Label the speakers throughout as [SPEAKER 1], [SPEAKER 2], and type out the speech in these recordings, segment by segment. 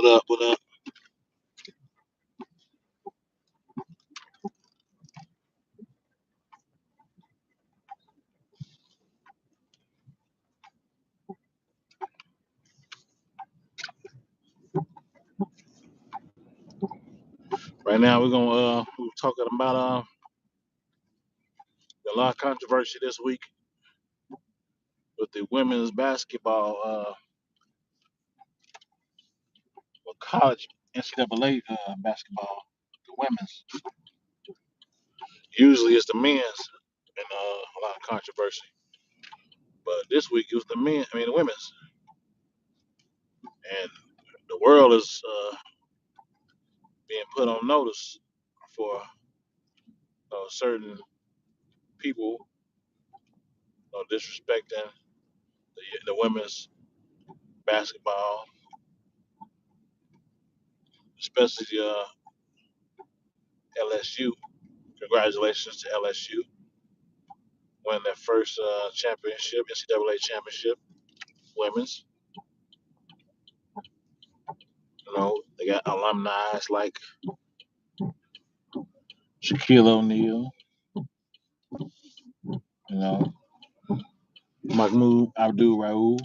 [SPEAKER 1] What up? What up? Right now we're talking about a lot of controversy this week with the women's basketball, college NCAA basketball, the women's. Usually it's the men's and a lot of controversy, but this week it was the men. I mean the women's, and the world is being put on notice for certain people disrespecting the women's basketball, especially LSU. Congratulations to LSU winning their first championship, NCAA championship, women's. They got alumni like Shaquille O'Neal, you know, Mahmoud Abdul Raul,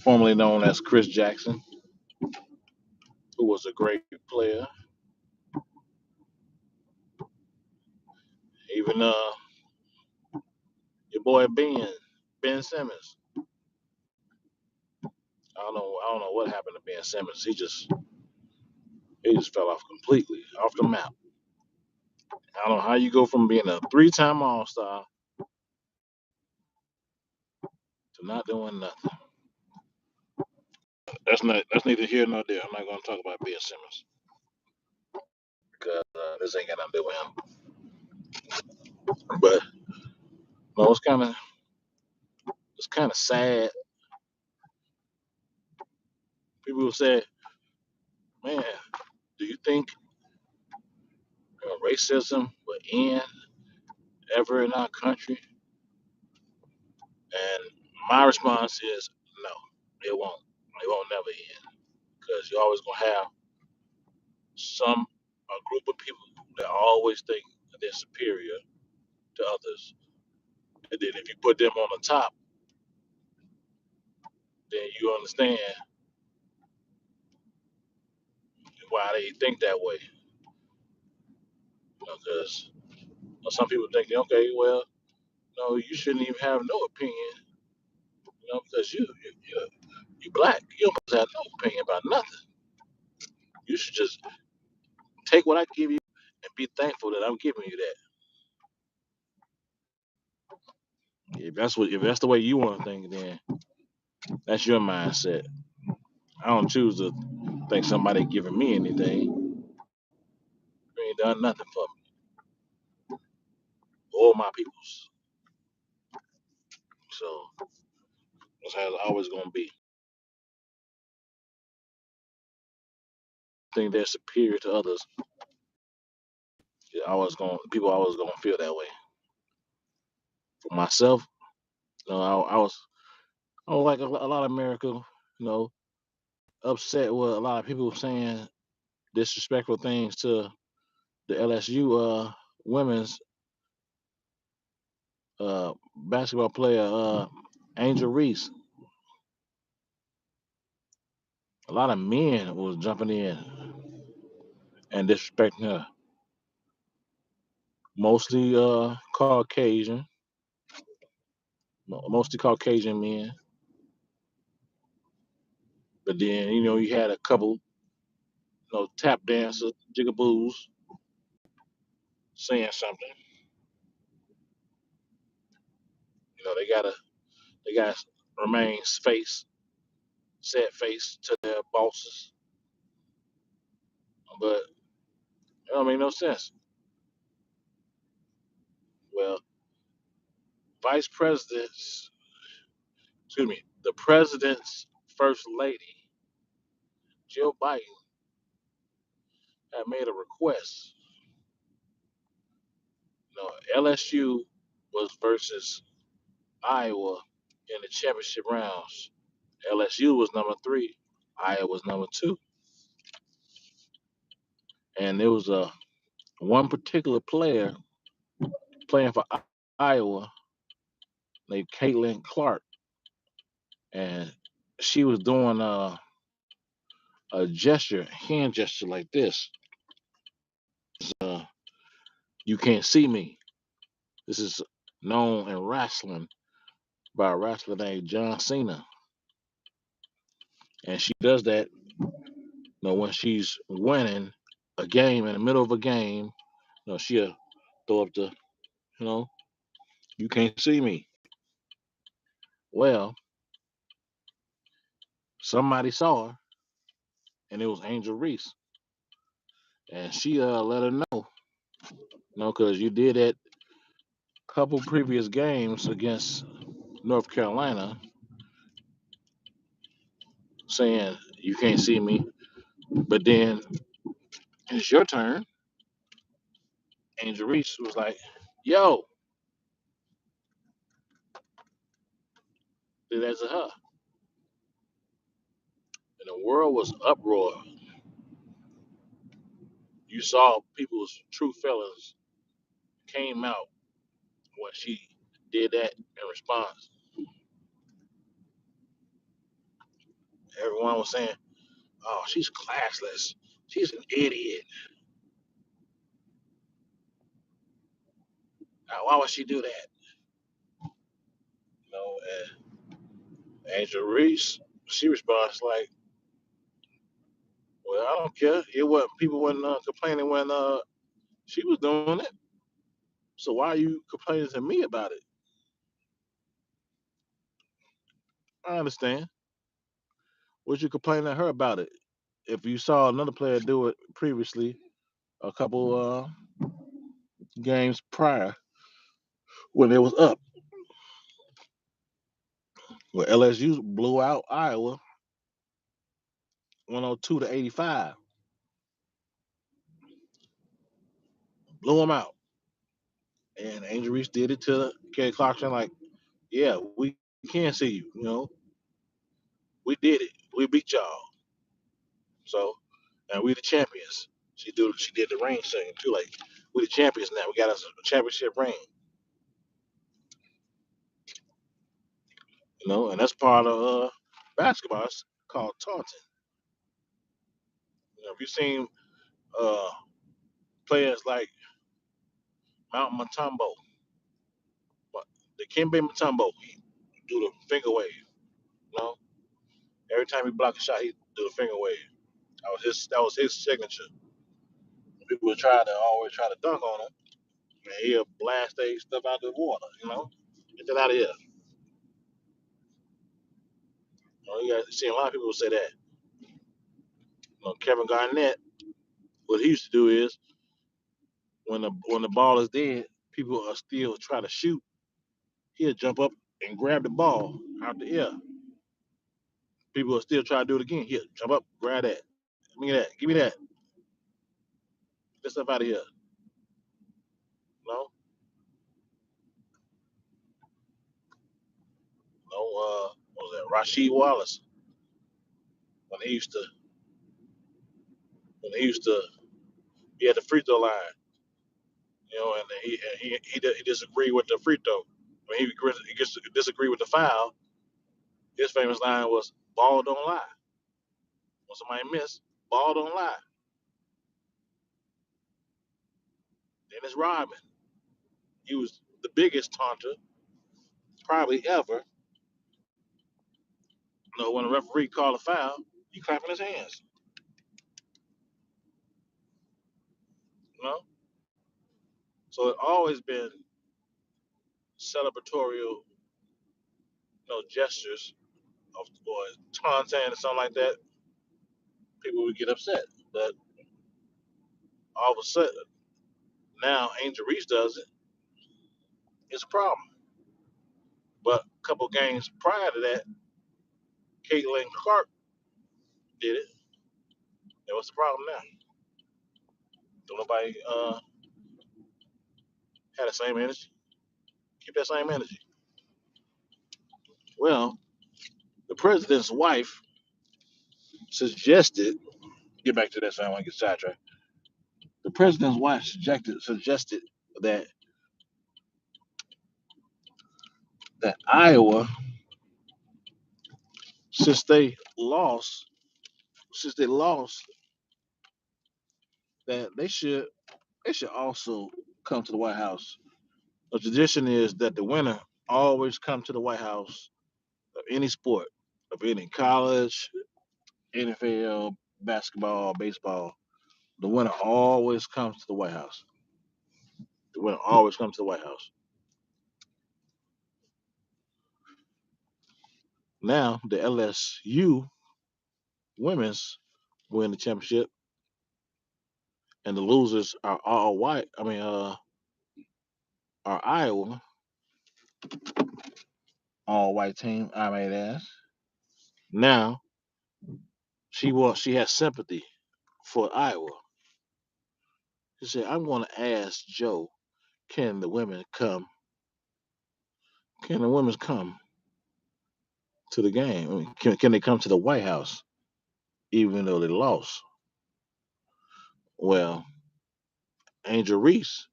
[SPEAKER 1] formerly known as Chris Jackson, who was a great player. Even your boy Ben Simmons. I don't know what happened to Ben Simmons. He just fell off completely off the map. I don't know how you go from being a three-time All-Star to not doing nothing. That's neither here nor there. I'm not going to talk about Ben Simmons because this ain't got nothing to do with him. But no, it's kind of sad. People say, "Man, do you think racism will end ever in our country?" And my response is no, it won't. It won't never end because you're always gonna have a group of people that always think that they're superior to others, and then if you put them on the top, then you understand why they think that way. Because some people think, okay, well, no, you shouldn't even have no opinion, because you black. You don't have no opinion about nothing. You should just take what I give you and be thankful that I'm giving you that. If that's the way you want to think, then that's your mindset. I don't choose to think somebody giving me anything. You ain't done nothing for me or my peoples. So that's how it's always gonna be. Think they're superior to others. People always gonna feel that way. For myself, I was like a lot of America, upset with a lot of people saying disrespectful things to the LSU women's basketball player Angel Reese. A lot of men was jumping in and disrespecting her. Mostly mostly Caucasian men. But then you had a couple tap dancers, jigaboos saying something. They gotta remain set face to their bosses, but it don't make no sense. Well, vice presidents, excuse me, the president's first lady, Jill Biden, had made a request. LSU was versus Iowa in the championship rounds LSU was number three, Iowa was number two, and there was a one particular player playing for Iowa named Caitlin Clark, and she was doing a gesture, hand gesture like this. Uh, you can't see me. This is known in wrestling by a wrestler named John Cena, and she does that. When she's winning a game in the middle of a game, she'll throw up the, you know, you can't see me. Well, somebody saw her, and it was Angel Reese, and she let her know, because you did that couple previous games against North Carolina, saying you can't see me, but then it's your turn. Angel Reese was like, "Yo," did that to her, and the world was uproar. You saw people's true feelings came out when she did that in response. Everyone was saying, "Oh, she's classless. She's an idiot. Why would she do that?" And Angel Reese, she responds like, "Well, I don't care. It wasn't people wasn't complaining when she was doing it. So why are you complaining to me about it?" I understand. What you complaining at her about it? If you saw another player do it previously, a couple games prior when it was up, where LSU blew out Iowa 102-85, blew them out. And Angel Reese did it to Kelly Clarkson, like, "Yeah, we can see you. We did it. We beat y'all. So, and we the champions." She did the ring thing too, like, "We the champions now. We got us a championship ring." And that's part of basketball. It's called taunting. If you've seen uh, players like Mount Mutombo, but the Kimbe Mutombo, he do the finger wave. You know, every time he block a shot, he do the finger wave. That was his signature. People would always try to dunk on him, and he'll blast their stuff out the water. Get that out of here. You got see a lot of people say that. Kevin Garnett, what he used to do is when the ball is dead, people are still trying to shoot. He'll jump up and grab the ball out the air. People will still try to do it again. Here, jump up, grab that. Give me that. Give me that. Get this stuff out of here. No, no. What was that? Rasheed Wallace when he used to when he used to be at the free throw line, and he disagreed with the free throw. When he gets to disagree with the foul, his famous line was "Ball don't lie." When somebody miss, ball don't lie. Dennis Rodman, he was the biggest taunter probably ever. When a referee called a foul, he clapping his hands. You know, so it always been celebratorial, gestures of or taunting or something like that. People would get upset, but all of a sudden now Angel Reese does it. It's a problem. But a couple games prior to that, Caitlin Clark did it. And what's the problem now? Don't nobody have the same energy? Keep that same energy. Well, The president's wife suggested. Get back to that, so I don't want to get sidetracked. The president's wife suggested that Iowa, since they lost, since they lost, that they should also come to the White House. The tradition is that the winner always come to the White House of any sport, of any college, NFL, basketball, baseball. The winner always comes to the White House. The winner always comes to the White House. Now the LSU women's win the championship, and the losers are all white. Are Iowa all white team? I may ask. Now she has sympathy for Iowa. She said, "I'm going to ask Joe, can the women come? Can the women come to the game? Can they come to the White House even though they lost?" Well, Angel Reese,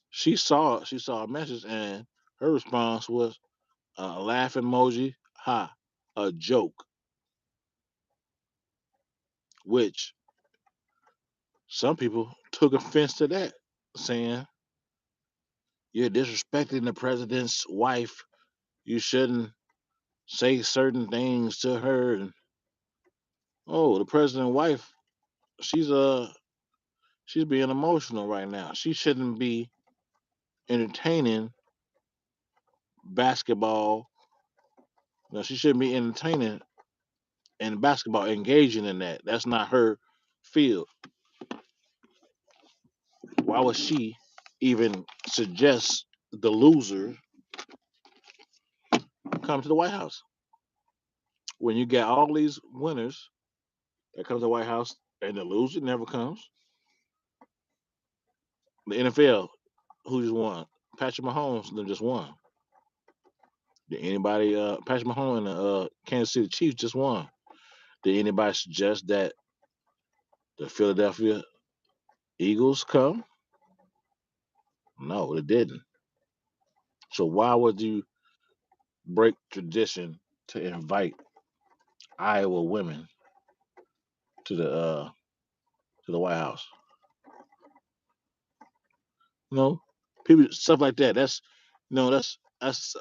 [SPEAKER 1] she saw a message, and her response was a laugh emoji, ha, a joke, which some people took offense to that, saying you're disrespecting the president's wife. You shouldn't say certain things to her. And oh, the president's wife, she's she's being emotional right now. She shouldn't be entertaining basketball. No, she shouldn't be entertaining in basketball, engaging in that. That's not her field. Why would she even suggest the loser come to the White House when you get all these winners that come to the White House and the loser never comes? The NFL, who just won? Patrick Mahomes, them just won. Did anybody? Patrick Mahomes and the Kansas City Chiefs just won. Did anybody suggest that the Philadelphia Eagles come? No, it didn't. So why would you break tradition to invite Iowa women to the White House? You know, people stuff like that. That's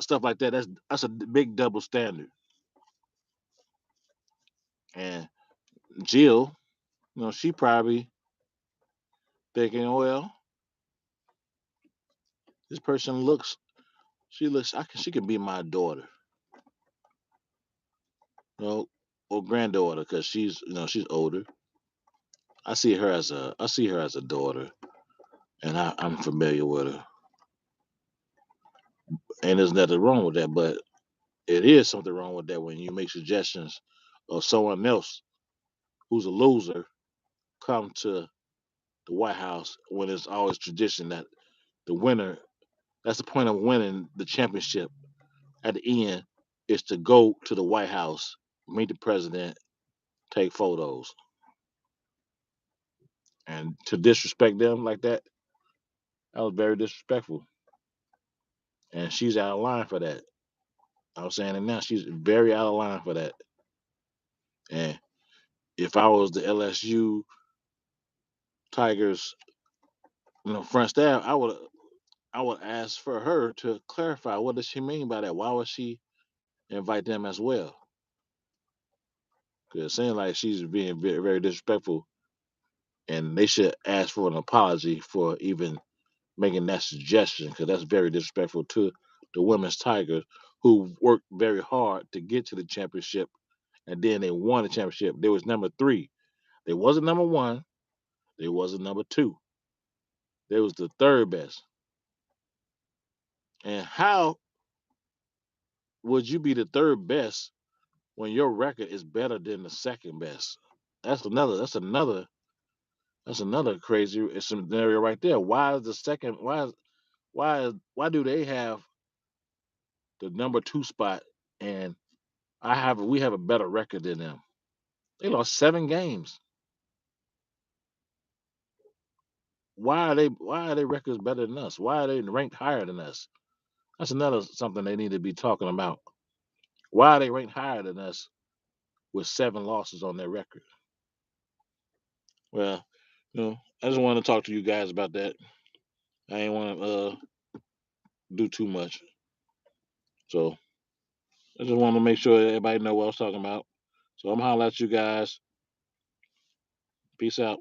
[SPEAKER 1] stuff like that. That's a big double standard. And Jill, she probably thinking, well, this person looks, she could be my daughter, you know, or granddaughter, because she's older. I see her as a daughter, and I'm familiar with her, and there's nothing wrong with that. But it is something wrong with that when you make suggestions of someone else who's a loser come to the White House when it's always tradition that the winner. That's the point of winning the championship. At the end, is to go to the White House, meet the president, take photos, and to disrespect them like that. That was very disrespectful, and she's out of line for that. I'm saying it now. She's very out of line for that. And if I was the LSU Tigers, front staff, I would ask for her to clarify what does she mean by that. Why would she invite them as well? Because it seems like she's being very, very disrespectful, and they should ask for an apology for even making that suggestion, because that's very disrespectful to the women's Tigers who worked very hard to get to the championship, and then they won the championship. They was number three. They wasn't number one. They wasn't number two. They was the third best. And how would you be the third best when your record is better than the second best? That's another. That's another. That's another crazy scenario right there. Why is the second? Why do they have the number two spot and We have a better record than them. They lost 7 games. Why are they records better than us? Why are they ranked higher than us? That's another something they need to be talking about. Why are they ranked higher than us with 7 losses on their record? Well, I just wanted to talk to you guys about that. I ain't want to do too much, so I just want to make sure everybody know what I was talking about. So I'm hollering at you guys. Peace out.